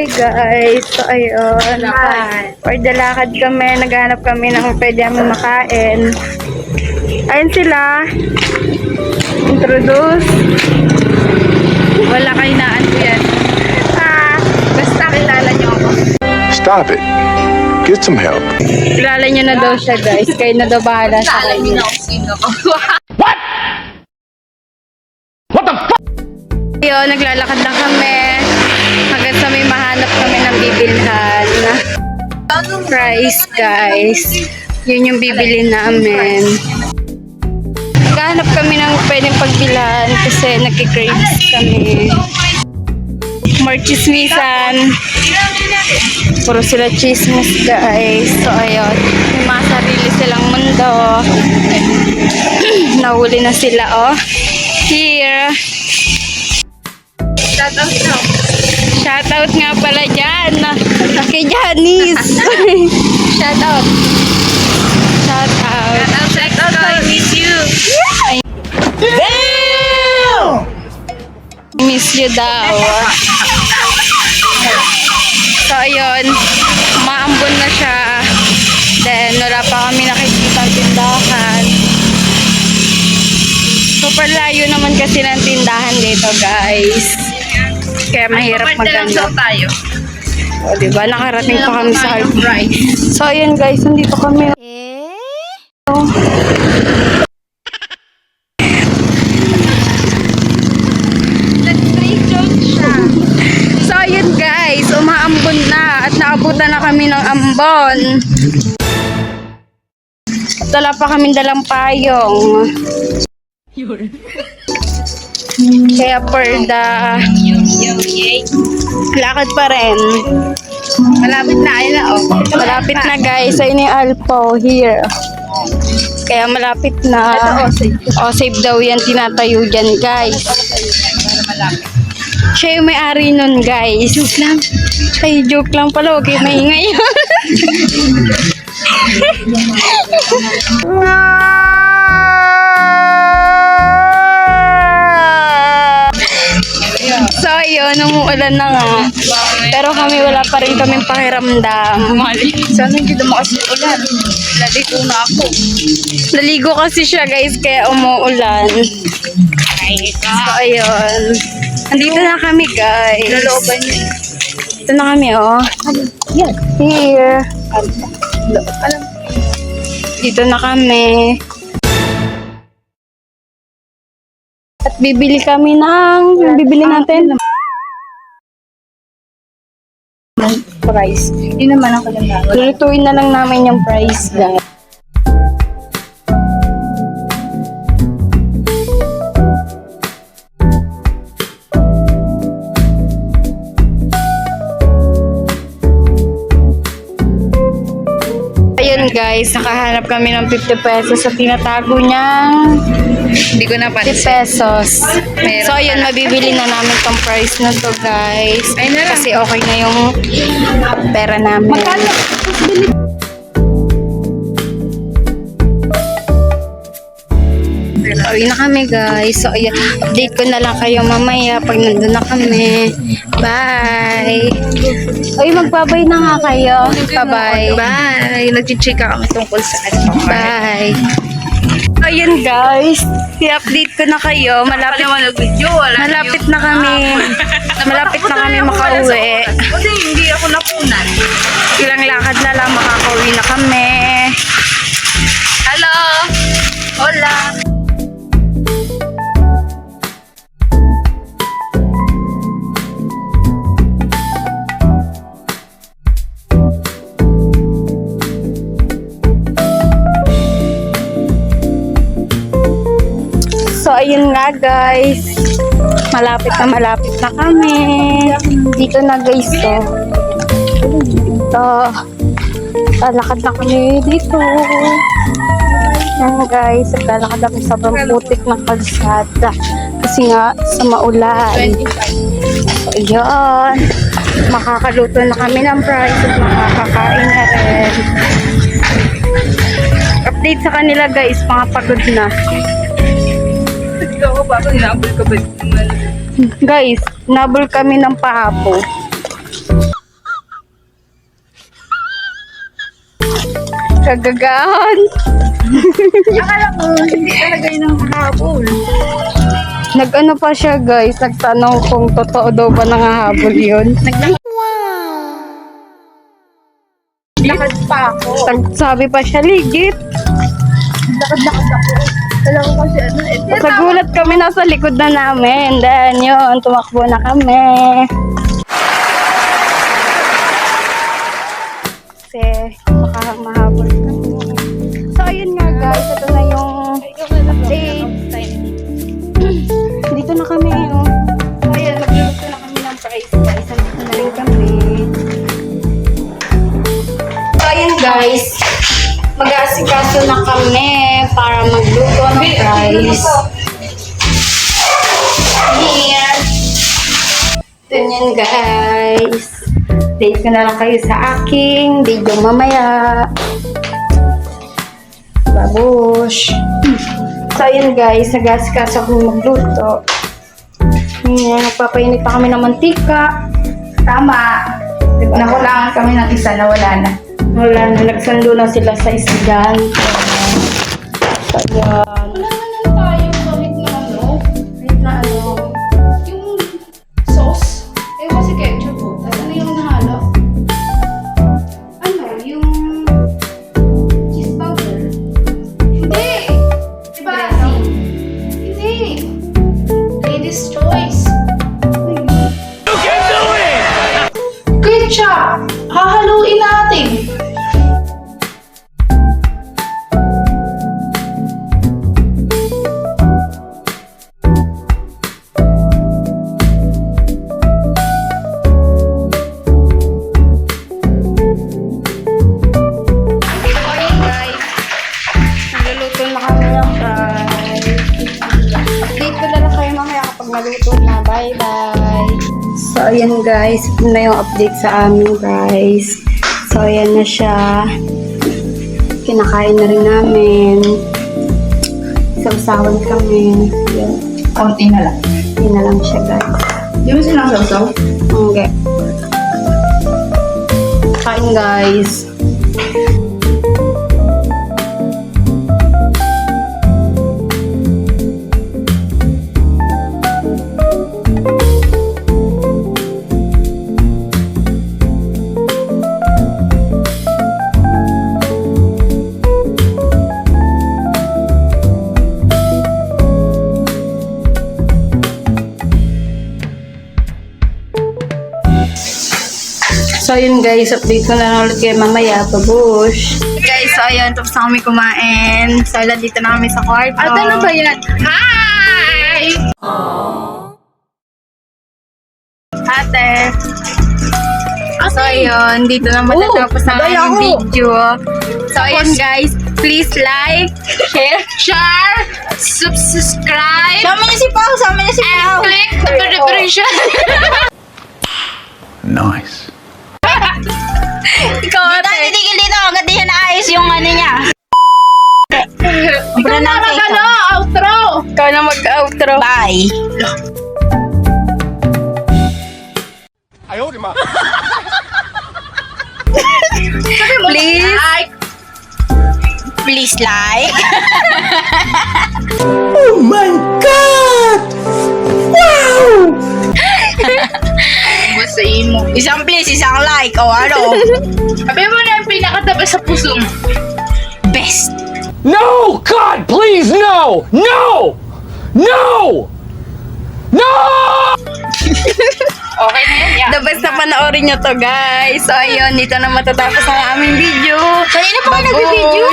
Hi guys! So ayun, for the lakad kami, naghanap kami ng pwede kami makain. Ayun sila. Introduce. Wala kainaan ko yan. Basta kilala niyo ako. Stop it. Get some help. Kilala nyo na daw siya guys. Kayo na daw bahala sa Alam niyo kanya. na kung sino ako. Ayun, naglalakad lang kami. Hanggang sa may mahanap kami ng bibilhan. Price guys. Yun yung bibili namin. Naghahanap kami ng pwedeng pagbilhan kasi nagki-craves kami. More chismisan. Puro sila chismis guys. So ayun, may mga sarili silang mundo. Nahuli na sila oh. Here. Shoutout nga pala dyan. Kay Janice. Shoutout. Shoutout. Shoutout, I miss you. Damn! Miss you daw. So, ayun. Maambon na siya. Then, wala pa kami nakikita tindahan. Super layo naman kasi ng tindahan dito, guys. Kaya mahirap maghanap. tayo. O, diba? Nakarating pa kami sa Harbour. So, ayun guys. Nandito kami. So, ayun guys. Umaambon na. At naabutan na kami ng ambon. Dala pa kami dalang payong. Kaya for the lakad pa rin. Malapit na, ayun na, oh. Malapit na guys. Ayun yung Alpo here. Kaya malapit na. O, safe daw yan. Tinatayo dyan guys. Siya yung may-ari nun guys. Joke lang. Ay, joke lang pala. Okay, maingay yun. So, ayun, umuulan na nga. Pero kami, wala pa rin kaming pakiramdam. Sana hindi dumakas yung ulan. Laligo na ako. Naligo kasi siya, guys, kaya umuulan. So, ayun. Andito na kami, guys. Lalooban niyo. Dito na kami, oh. Here. Dito na kami. At bibili kami bibili natin. Price. Hindi naman ako lang na. Lulutuin na lang namin yung price, guys. Ayun guys, nakahanap kami ng 50 pesos sa tinatago niyang Hindi ko na 50 pesos. So ayun, mabibili na namin tong price na to guys. Ay, na lang. Kasi okay na yung pera namin. Uwi na kami guys. So ayun, update ko na lang kayo mamaya pag nandun na kami. Bye! Uy, magbabay na nga kayo. Bye-bye. Bye! Nag-chika kami tungkol sa ano. Bye! Ayun guys, i-update ko na kayo. Malapit na kami. Malapit na kami makauwi. Kasi hindi ako napunan. Ilang lakad na lang makakauwi na kami. Hello! Hola! So ayun nga guys. Malapit na kami. Dito na guys to. Dito. Lalakad na kami dito. Yan guys, lalakad na kami sa putik ng kalsada. Kasi nga sa maulan. So yun. Makakaluto na kami ng price at makakakain na rin. Update sa kanila guys, mga pagod na. Ikaw, bakit hinabol ka ba? Guys, nabol kami ng pahapo. Kagagahan. Akala ko, hindi talaga yun ang habol. Nag-ano pa siya guys, nagtanong kung totoo daw ba nangahabol yun. Lakad pa ako. Sabi pa siya, ligit. Lakad ako. Alam ko kasi ano eh. Nagulat kami, nasa likod na namin. Then yun, tumakbo na kami. Kasi baka mahabol kami. So ayun nga guys, ito na yung update. Dito na kami, oh. So ayun, magluluto na kami ng fries guys. Nandito na rin kami. So ayun guys, mag-aasikaso na kami para magluto ng fries. Here. Ganyan guys. Date ko na lang kayo sa aking video mamaya. Babush. So ayun guys, nag-aasikaso kami magluto. Yan, nagpapainit pa kami ng mantika. Tama. Diba? Nakulangan kami ng isa na wala na. Wala na, nagsando na sila sa isdan. So, ayan. Wala naman tayo gamit na ano. Wait na ano. Yung sauce. Eh kasi ketchup po. Tapos ano yung nahalo? Ano, yung cheese powder. Hindi. Diba? Hindi. Ladies' choice. Ketchup! Hahaluin natin. Morning guys. Nagluluto na kami ng fries. Update ko na lang kayo mamaya kapag naluto na. Bye bye. So ayan guys, ito na yung update sa amin guys. So ayan na siya. Kinakain na rin namin. Sabsawan kami. Yan. Konti na lang. Yun na lang siya guys. Di ba sinasaw-saw? Okay. Kain guys. So yun guys, update ko na lang ulit kayo mamaya. Babush. Guys, so ayun, tapos na kami kumain. So dito na kami sa kwarto. At ano ba yan? Hi! Ate. So ayun, dito na matatapos ang sabay aming ako. video. So ayun guys, please like, Share! Subscribe! Sama niyo si Pao, sama niyo si Pao. And click the notification! Nice. Ikaw ate. Titigil dito, agad din naayos yung ano niya. Ikaw na mag-ano, outro! Ikaw na mag-outro. Bye. Please. Like! Please like. Basahin mo. Isang please, isang like. O ano? Sabi mo na yung pinakatabi sa puso mo. Best. No! God, please, no! No! No! No! Okay na yun, The best na panoorin nyo to guys. So ayun, dito na matatapos ang aming video. Kanina pa kayo nag-video?